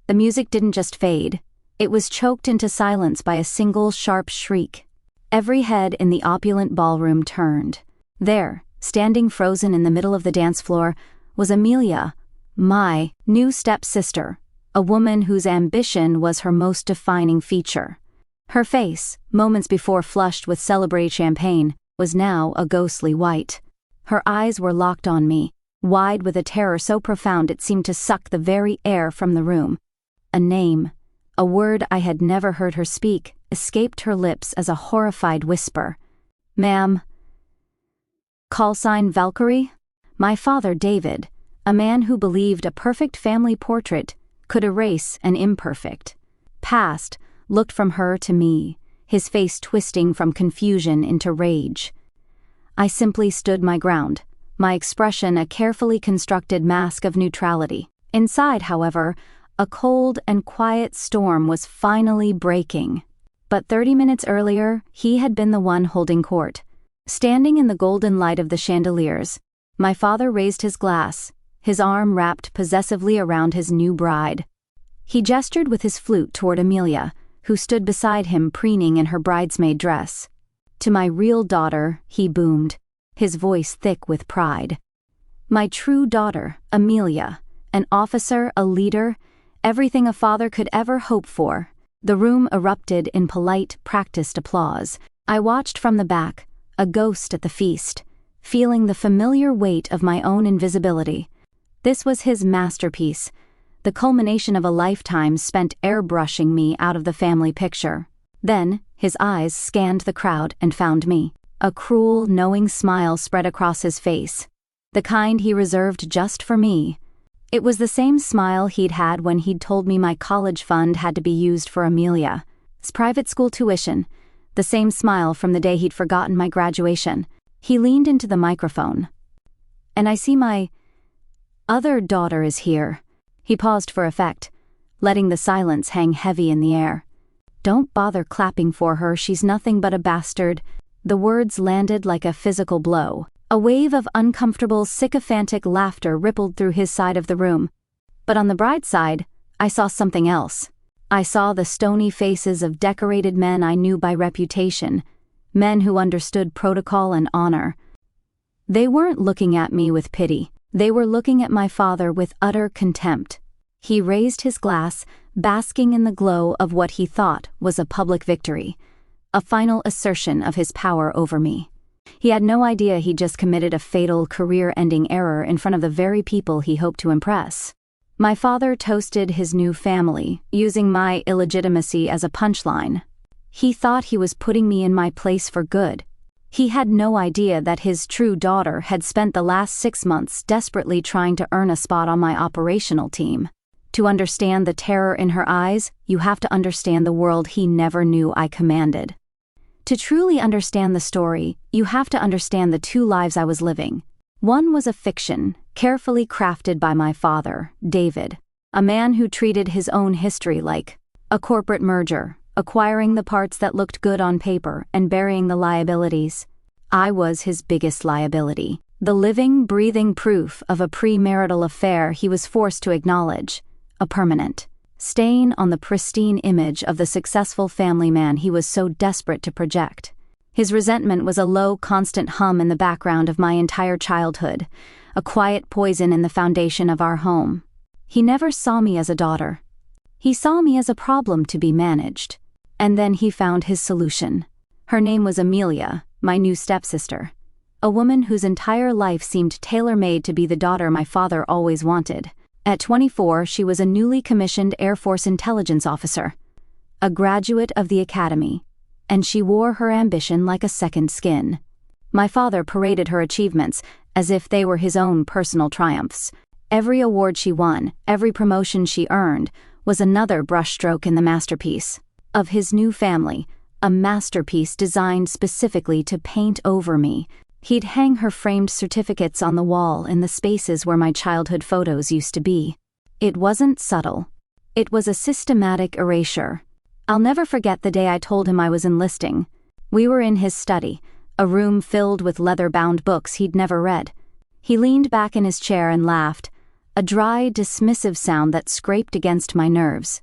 The music didn't just fade. It was choked into silence by a single sharp shriek. Every head in the opulent ballroom turned. There, standing frozen in the middle of the dance floor, was Amelia, my new stepsister, a woman whose ambition was her most defining feature. Her face, moments before flushed with celebrated champagne, was now a ghostly white. Her eyes were locked on me, wide with a terror so profound it seemed to suck the very air from the room. A name, a word I had never heard her speak, escaped her lips as a horrified whisper. "Ma'am." Callsign Valkyrie? My father, David, a man who believed a perfect family portrait could erase an imperfect past, looked from her to me, his face twisting from confusion into rage. I simply stood my ground, my expression a carefully constructed mask of neutrality. Inside, however, a cold and quiet storm was finally breaking. But 30 minutes earlier, he had been the one holding court. Standing in the golden light of the chandeliers, my father raised his glass, his arm wrapped possessively around his new bride. He gestured with his flute toward Amelia, who stood beside him preening in her bridesmaid dress. "To my real daughter," he boomed, his voice thick with pride. "My true daughter, Amelia, an officer, a leader, everything a father could ever hope for." The room erupted in polite, practiced applause. I watched from the back, a ghost at the feast, feeling the familiar weight of my own invisibility. This was his masterpiece, the culmination of a lifetime spent airbrushing me out of the family picture. Then, his eyes scanned the crowd and found me. A cruel, knowing smile spread across his face, the kind he reserved just for me. It was the same smile he'd had when he'd told me my college fund had to be used for Amelia's private school tuition, the same smile from the day he'd forgotten my graduation. He leaned into the microphone. "And I see my other daughter is here." He paused for effect, letting the silence hang heavy in the air. "Don't bother clapping for her, she's nothing but a bastard." The words landed like a physical blow. A wave of uncomfortable, sycophantic laughter rippled through his side of the room. But on the bride's side, I saw something else. I saw the stony faces of decorated men I knew by reputation, men who understood protocol and honor. They weren't looking at me with pity. They were looking at my father with utter contempt. He raised his glass, basking in the glow of what he thought was a public victory, a final assertion of his power over me. He had no idea he'd just committed a fatal, career-ending error in front of the very people he hoped to impress. My father toasted his new family, using my illegitimacy as a punchline. He thought he was putting me in my place for good. He had no idea that his true daughter had spent the last 6 months desperately trying to earn a spot on my operational team. To understand the terror in her eyes, you have to understand the world he never knew I commanded. To truly understand the story, you have to understand the two lives I was living. One was a fiction, carefully crafted by my father, David, a man who treated his own history like a corporate merger, acquiring the parts that looked good on paper and burying the liabilities. I was his biggest liability, the living, breathing proof of a premarital affair he was forced to acknowledge, a permanent stain on the pristine image of the successful family man he was so desperate to project. His resentment was a low, constant hum in the background of my entire childhood, a quiet poison in the foundation of our home. He never saw me as a daughter. He saw me as a problem to be managed. And then he found his solution. Her name was Amelia, my new stepsister, a woman whose entire life seemed tailor-made to be the daughter my father always wanted. At 24, she was a newly commissioned Air Force intelligence officer, a graduate of the academy, and she wore her ambition like a second skin. My father paraded her achievements as if they were his own personal triumphs. Every award she won, every promotion she earned, was another brushstroke in the masterpiece of his new family, a masterpiece designed specifically to paint over me. He'd hang her framed certificates on the wall in the spaces where my childhood photos used to be. It wasn't subtle. It was a systematic erasure. I'll never forget the day I told him I was enlisting. We were in his study, a room filled with leather-bound books he'd never read. He leaned back in his chair and laughed, a dry, dismissive sound that scraped against my nerves.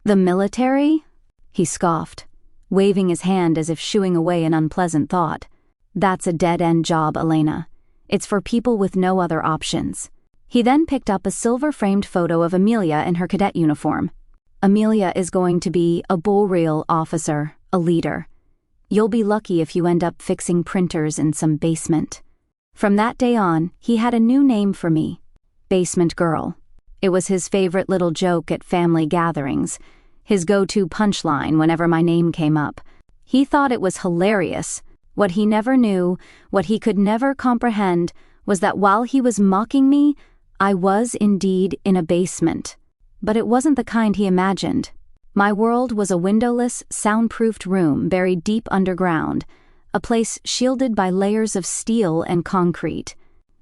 "The military?" he scoffed, waving his hand as if shooing away an unpleasant thought. "That's a dead-end job, Elena. It's for people with no other options." He then picked up a silver-framed photo of Amelia in her cadet uniform. "Amelia is going to be a bull-reel officer, a leader. You'll be lucky if you end up fixing printers in some basement." From that day on, he had a new name for me, Basement Girl. It was his favorite little joke at family gatherings, his go-to punchline whenever my name came up. He thought it was hilarious. What he never knew, what he could never comprehend, was that while he was mocking me, I was indeed in a basement. But it wasn't the kind he imagined. My world was a windowless, soundproofed room buried deep underground, a place shielded by layers of steel and concrete.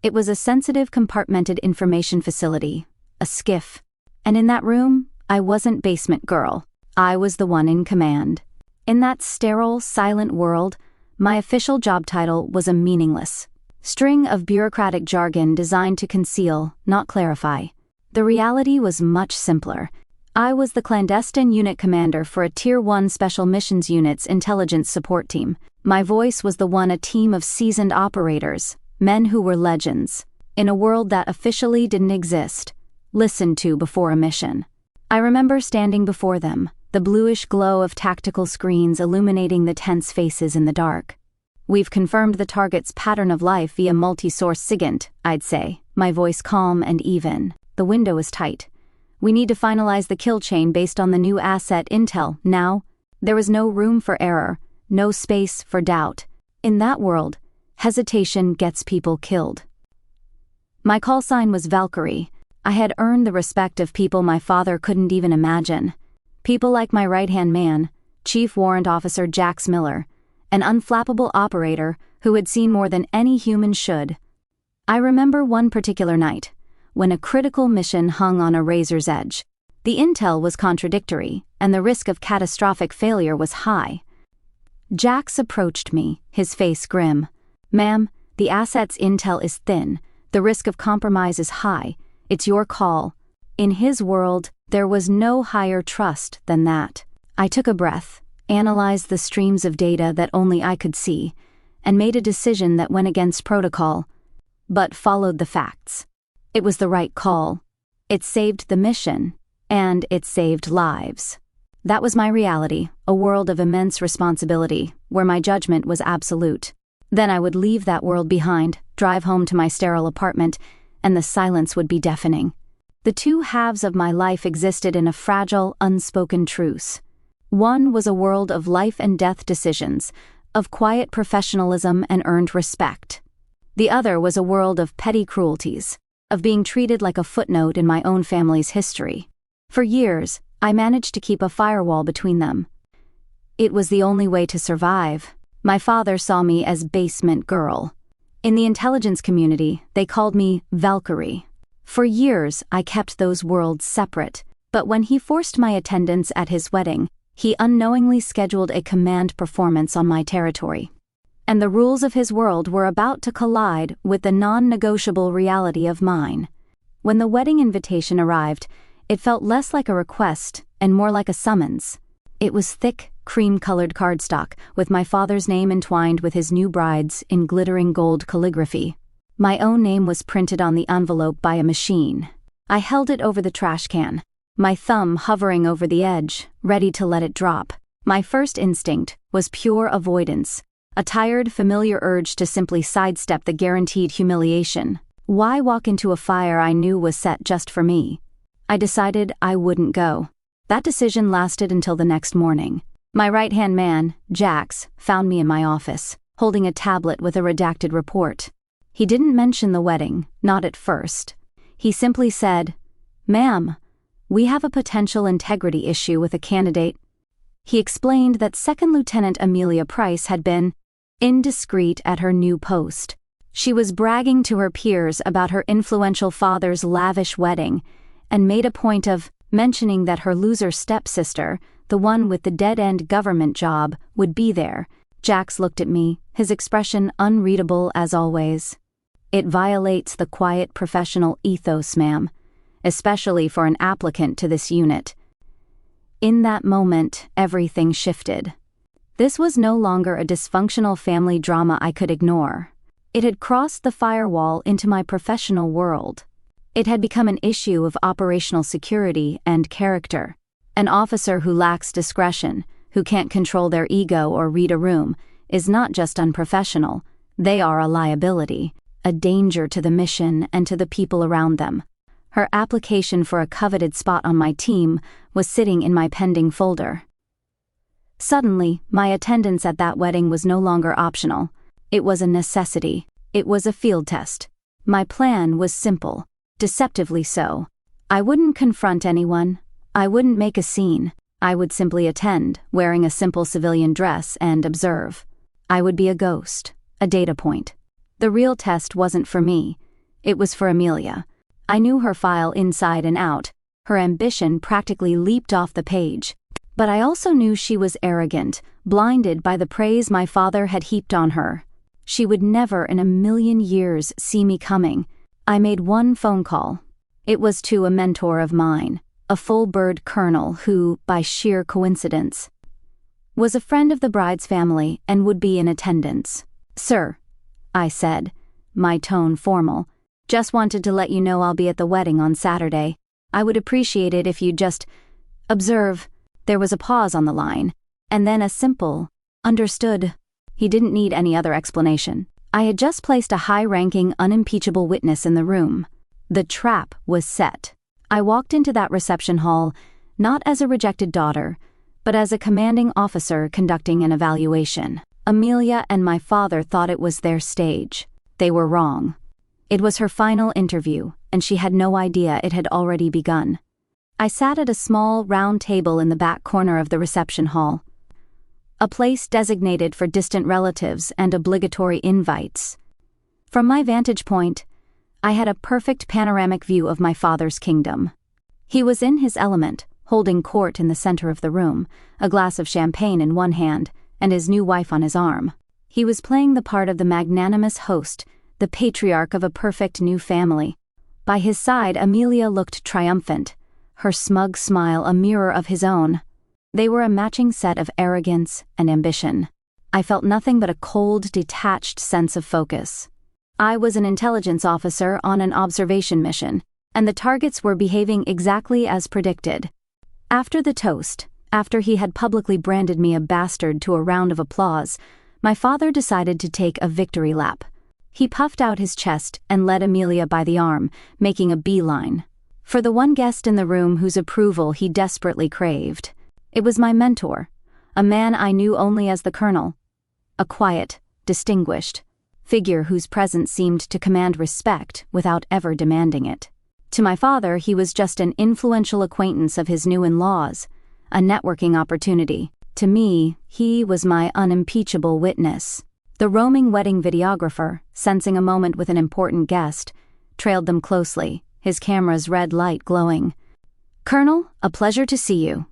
It was a sensitive, compartmented information facility, a SCIF. And in that room, I wasn't Basement Girl. I was the one in command. In that sterile, silent world, my official job title was a meaningless string of bureaucratic jargon designed to conceal, not clarify. The reality was much simpler. I was the clandestine unit commander for a Tier 1 Special Missions Unit's intelligence support team. My voice was the one a team of seasoned operators, men who were legends, in a world that officially didn't exist, listened to before a mission. I remember standing before them, the bluish glow of tactical screens illuminating the tense faces in the dark. "We've confirmed the target's pattern of life via multi-source SIGINT," I'd say, my voice calm and even. "The window is tight. We need to finalize the kill chain based on the new asset intel now." There was no room for error, no space for doubt. In that world, hesitation gets people killed. My call sign was Valkyrie. I had earned the respect of people my father couldn't even imagine. People like my right-hand man, Chief Warrant Officer Jax Miller, an unflappable operator who had seen more than any human should. I remember one particular night, when a critical mission hung on a razor's edge. The intel was contradictory, and the risk of catastrophic failure was high. Jax approached me, his face grim. "Ma'am, the asset's intel is thin. The risk of compromise is high. It's your call." In his world, there was no higher trust than that. I took a breath, analyzed the streams of data that only I could see, and made a decision that went against protocol, but followed the facts. It was the right call. It saved the mission, and it saved lives. That was my reality, a world of immense responsibility, where my judgment was absolute. Then I would leave that world behind, drive home to my sterile apartment, and the silence would be deafening. The two halves of my life existed in a fragile, unspoken truce. One was a world of life-and-death decisions, of quiet professionalism and earned respect. The other was a world of petty cruelties, of being treated like a footnote in my own family's history. For years, I managed to keep a firewall between them. It was the only way to survive. My father saw me as Basement Girl. In the intelligence community, they called me Valkyrie. For years, I kept those worlds separate, but when he forced my attendance at his wedding, he unknowingly scheduled a command performance on my territory. And the rules of his world were about to collide with the non-negotiable reality of mine. When the wedding invitation arrived, it felt less like a request and more like a summons. It was thick, cream-colored cardstock, with my father's name entwined with his new bride's in glittering gold calligraphy. My own name was printed on the envelope by a machine. I held it over the trash can, my thumb hovering over the edge, ready to let it drop. My first instinct was pure avoidance, a tired, familiar urge to simply sidestep the guaranteed humiliation. Why walk into a fire I knew was set just for me? I decided I wouldn't go. That decision lasted until the next morning. My right-hand man, Jax, found me in my office, holding a tablet with a redacted report. He didn't mention the wedding, not at first. He simply said, "Ma'am, we have a potential integrity issue with a candidate." He explained that Second Lieutenant Amelia Price had been indiscreet at her new post. She was bragging to her peers about her influential father's lavish wedding, and made a point of mentioning that her loser stepsister, the one with the dead-end government job, would be there. Jax looked at me, his expression unreadable as always. "It violates the quiet professional ethos, ma'am. especially for an applicant to this unit. In that moment, everything shifted. This was no longer a dysfunctional family drama I could ignore. It had crossed the firewall into my professional world. It had become an issue of operational security and character. An officer who lacks discretion, who can't control their ego or read a room, is not just unprofessional, they are a liability, a danger to the mission and to the people around them. Her application for a coveted spot on my team was sitting in my pending folder. Suddenly, my attendance at that wedding was no longer optional. It was a necessity. It was a field test. My plan was simple, deceptively so. I wouldn't confront anyone. I wouldn't make a scene. I would simply attend, wearing a simple civilian dress, and observe. I would be a ghost, a data point. The real test wasn't for me. It was for Amelia. I knew her file inside and out. Her ambition practically leaped off the page. But I also knew she was arrogant, blinded by the praise my father had heaped on her. She would never in a million years see me coming. I made one phone call. It was to a mentor of mine, a full-bird colonel who, by sheer coincidence, was a friend of the bride's family and would be in attendance. "Sir," I said, my tone formal, "just wanted to let you know I'll be at the wedding on Saturday. I would appreciate it if you'd just observe." There was a pause on the line, and then a simple, "Understood." He didn't need any other explanation. I had just placed a high-ranking, unimpeachable witness in the room. The trap was set. I walked into that reception hall, not as a rejected daughter, but as a commanding officer conducting an evaluation. Amelia and my father thought it was their stage. They were wrong. It was her final interview, and she had no idea it had already begun. I sat at a small, round table in the back corner of the reception hall, a place designated for distant relatives and obligatory invites. From my vantage point, I had a perfect panoramic view of my father's kingdom. He was in his element, holding court in the center of the room, a glass of champagne in one hand, and his new wife on his arm. He was playing the part of the magnanimous host, the patriarch of a perfect new family. By his side, Amelia looked triumphant, her smug smile a mirror of his own. They were a matching set of arrogance and ambition. I felt nothing but a cold, detached sense of focus. I was an intelligence officer on an observation mission, and the targets were behaving exactly as predicted. After the toast, after he had publicly branded me a bastard to a round of applause, my father decided to take a victory lap. He puffed out his chest and led Amelia by the arm, making a beeline for the one guest in the room whose approval he desperately craved. It was my mentor, a man I knew only as the colonel, a quiet, distinguished figure whose presence seemed to command respect without ever demanding it. To my father, he was just an influential acquaintance of his new in-laws, a networking opportunity. To me, he was my unimpeachable witness. The roaming wedding videographer, sensing a moment with an important guest, trailed them closely, his camera's red light glowing. "Colonel, a pleasure to see you,"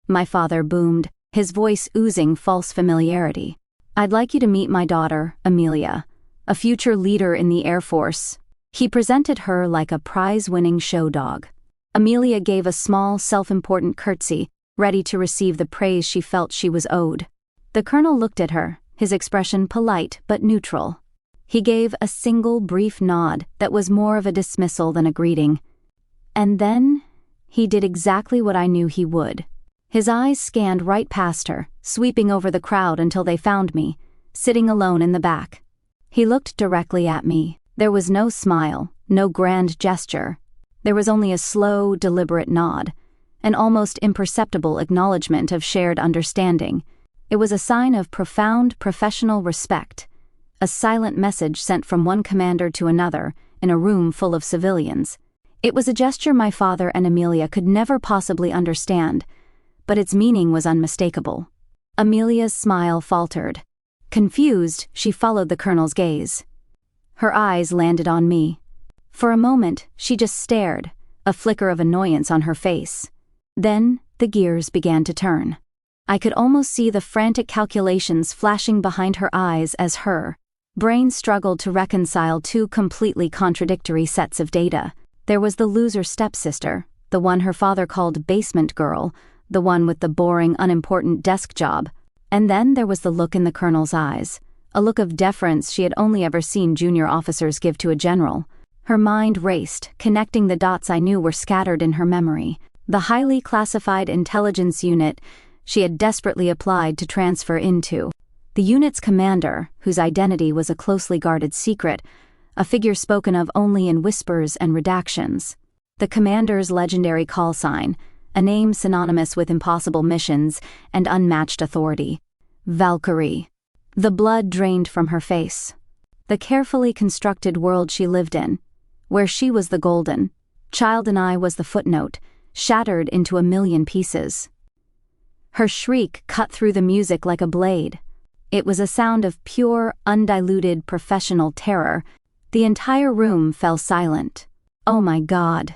my father boomed, his voice oozing false familiarity. "I'd like you to meet my daughter, Amelia, a future leader in the Air Force." He presented her like a prize-winning show dog. Amelia gave a small, self-important curtsy, ready to receive the praise she felt she was owed. The colonel looked at her, his expression polite but neutral. He gave a single brief nod that was more of a dismissal than a greeting. And then, he did exactly what I knew he would. His eyes scanned right past her, sweeping over the crowd until they found me, sitting alone in the back. He looked directly at me. There was no smile, no grand gesture. There was only a slow, deliberate nod, an almost imperceptible acknowledgement of shared understanding. It was a sign of profound professional respect, a silent message sent from one commander to another in a room full of civilians. It was a gesture my father and Amelia could never possibly understand, but its meaning was unmistakable. Amelia's smile faltered. Confused, she followed the colonel's gaze. Her eyes landed on me. For a moment, she just stared, a flicker of annoyance on her face. Then, the gears began to turn. I could almost see the frantic calculations flashing behind her eyes as her brain struggled to reconcile two completely contradictory sets of data. There was the loser stepsister, the one her father called basement girl, the one with the boring, unimportant desk job. And then there was the look in the colonel's eyes, a look of deference she had only ever seen junior officers give to a general. Her mind raced, connecting the dots I knew were scattered in her memory. The highly classified intelligence unit she had desperately applied to transfer into. The unit's commander, whose identity was a closely guarded secret, a figure spoken of only in whispers and redactions. The commander's legendary callsign, a name synonymous with impossible missions and unmatched authority. Valkyrie. The blood drained from her face. The carefully constructed world she lived in, where she was the golden child and I was the footnote, shattered into a million pieces. Her shriek cut through the music like a blade. It was a sound of pure, undiluted professional terror. The entire room fell silent. "Oh my God,"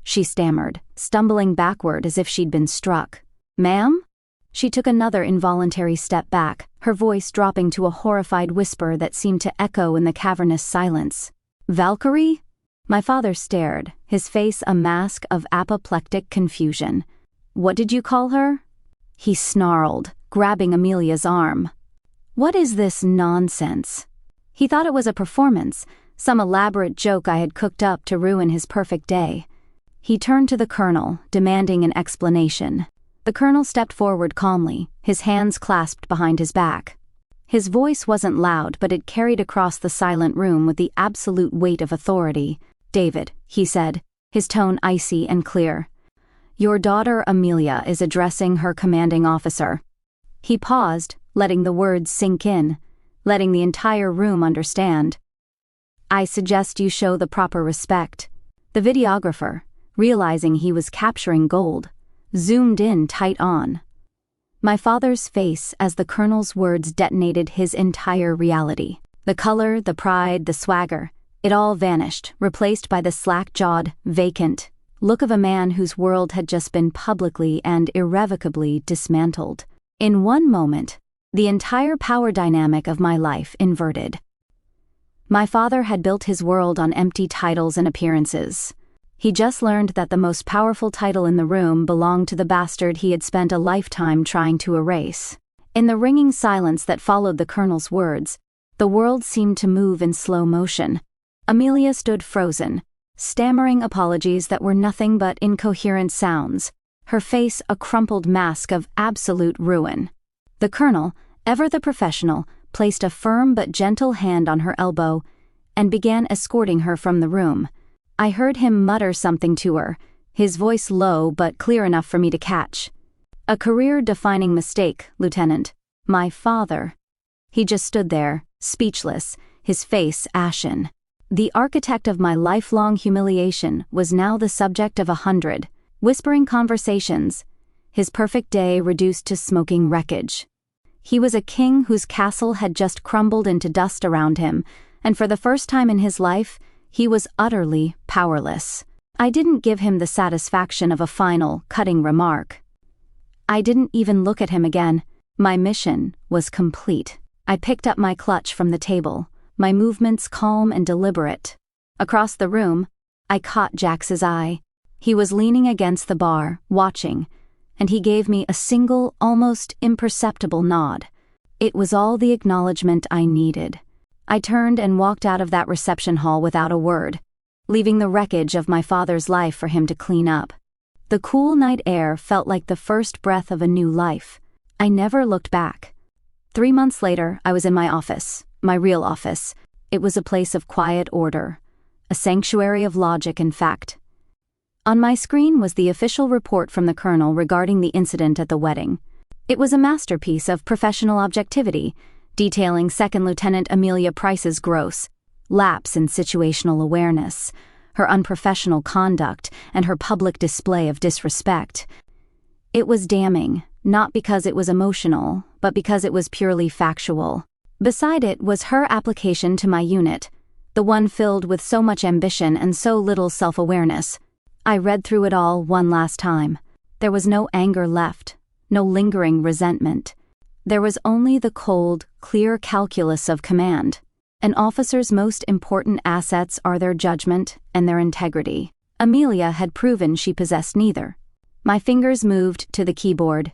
she stammered, stumbling backward as if she'd been struck. "Ma'am?" She took another involuntary step back, her voice dropping to a horrified whisper that seemed to echo in the cavernous silence. "Valkyrie?" My father stared, his face a mask of apoplectic confusion. "What did you call her?" He snarled, grabbing Amelia's arm. "What is this nonsense?" He thought it was a performance, some elaborate joke I had cooked up to ruin his perfect day. He turned to the colonel, demanding an explanation. The colonel stepped forward calmly, his hands clasped behind his back. His voice wasn't loud, but it carried across the silent room with the absolute weight of authority. "David," he said, his tone icy and clear. "Your daughter Amelia is addressing her commanding officer." He paused, letting the words sink in, letting the entire room understand. "I suggest you show the proper respect." The videographer, realizing he was capturing gold, zoomed in tight on. My father's face as the colonel's words detonated his entire reality. The color, the pride, the swagger, it all vanished, replaced by the slack-jawed, vacant look of a man whose world had just been publicly and irrevocably dismantled. In one moment, the entire power dynamic of my life inverted. My father had built his world on empty titles and appearances. He just learned that the most powerful title in the room belonged to the bastard he had spent a lifetime trying to erase. In the ringing silence that followed the colonel's words, the world seemed to move in slow motion. Amelia stood frozen, stammering apologies that were nothing but incoherent sounds, her face a crumpled mask of absolute ruin. The colonel, ever the professional, placed a firm but gentle hand on her elbow and began escorting her from the room. I heard him mutter something to her, his voice low but clear enough for me to catch. "A career-defining mistake, Lieutenant. My father." He just stood there, speechless, his face ashen. The architect of my lifelong humiliation was now the subject of 100 whispering conversations, his perfect day reduced to smoking wreckage. He was a king whose castle had just crumbled into dust around him, and for the first time in his life, he was utterly powerless. I didn't give him the satisfaction of a final, cutting remark. I didn't even look at him again. My mission was complete. I picked up my clutch from the table, my movements calm and deliberate. Across the room, I caught Jax's eye. He was leaning against the bar, watching, and he gave me a single, almost imperceptible nod. It was all the acknowledgement I needed. I turned and walked out of that reception hall without a word, leaving the wreckage of my father's life for him to clean up. The cool night air felt like the first breath of a new life. I never looked back. 3 months later, I was in my office, my real office. It was a place of quiet order, a sanctuary of logic and fact. On my screen was the official report from the colonel regarding the incident at the wedding. It was a masterpiece of professional objectivity, detailing Second Lieutenant Amelia Price's gross lapse in situational awareness, her unprofessional conduct, and her public display of disrespect. It was damning, not because it was emotional, but because it was purely factual. Beside it was her application to my unit, the one filled with so much ambition and so little self-awareness. I read through it all one last time. There was no anger left, no lingering resentment. There was only the cold, clear calculus of command. An officer's most important assets are their judgment and their integrity. Amelia had proven she possessed neither. My fingers moved to the keyboard.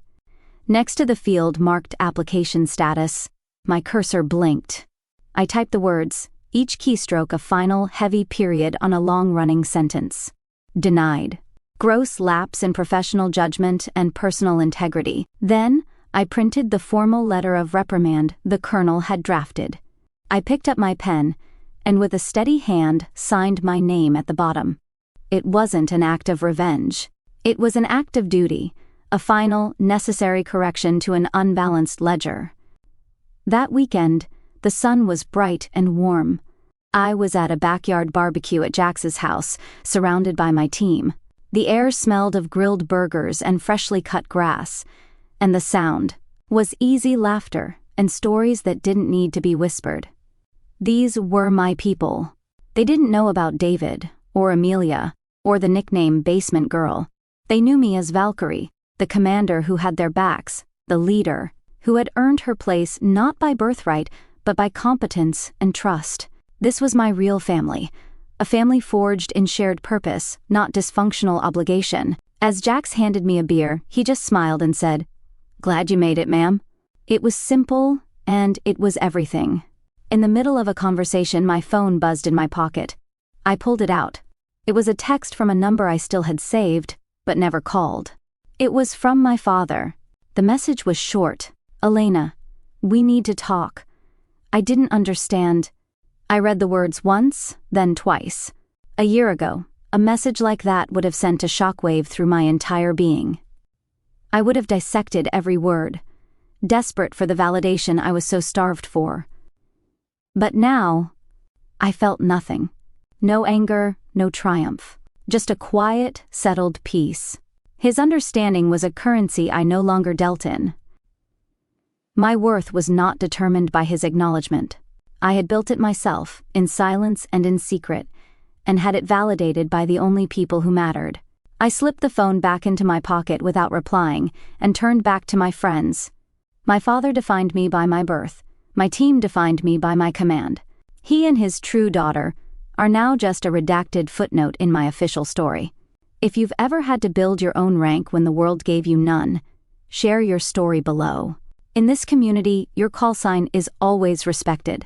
Next to the field marked application status, my cursor blinked. I typed the words, each keystroke a final, heavy period on a long-running sentence. Denied. Gross lapse in professional judgment and personal integrity. Then, I printed the formal letter of reprimand the colonel had drafted. I picked up my pen, and with a steady hand signed my name at the bottom. It wasn't an act of revenge. It was an act of duty, a final, necessary correction to an unbalanced ledger. That weekend, the sun was bright and warm. I was at a backyard barbecue at Jax's house, surrounded by my team. The air smelled of grilled burgers and freshly cut grass, and the sound was easy laughter and stories that didn't need to be whispered. These were my people. They didn't know about David, or Amelia, or the nickname Basement Girl. They knew me as Valkyrie, the commander who had their backs, the leader, who had earned her place not by birthright, but by competence and trust. This was my real family, a family forged in shared purpose, not dysfunctional obligation. As Jax handed me a beer, he just smiled and said, "Glad you made it, ma'am." It was simple, and it was everything. In the middle of a conversation, my phone buzzed in my pocket. I pulled it out. It was a text from a number I still had saved, but never called. It was from my father. The message was short. "Elena, we need to talk." I didn't understand. I read the words once, then twice. A year ago, a message like that would have sent a shockwave through my entire being. I would have dissected every word, desperate for the validation I was so starved for. But now, I felt nothing. No anger, no triumph. Just a quiet, settled peace. His understanding was a currency I no longer dealt in. My worth was not determined by his acknowledgement. I had built it myself, in silence and in secret, and had it validated by the only people who mattered. I slipped the phone back into my pocket without replying, and turned back to my friends. My father defined me by my birth. My team defined me by my command. He and his true daughter are now just a redacted footnote in my official story. If you've ever had to build your own rank when the world gave you none, share your story below. In this community, your call sign is always respected.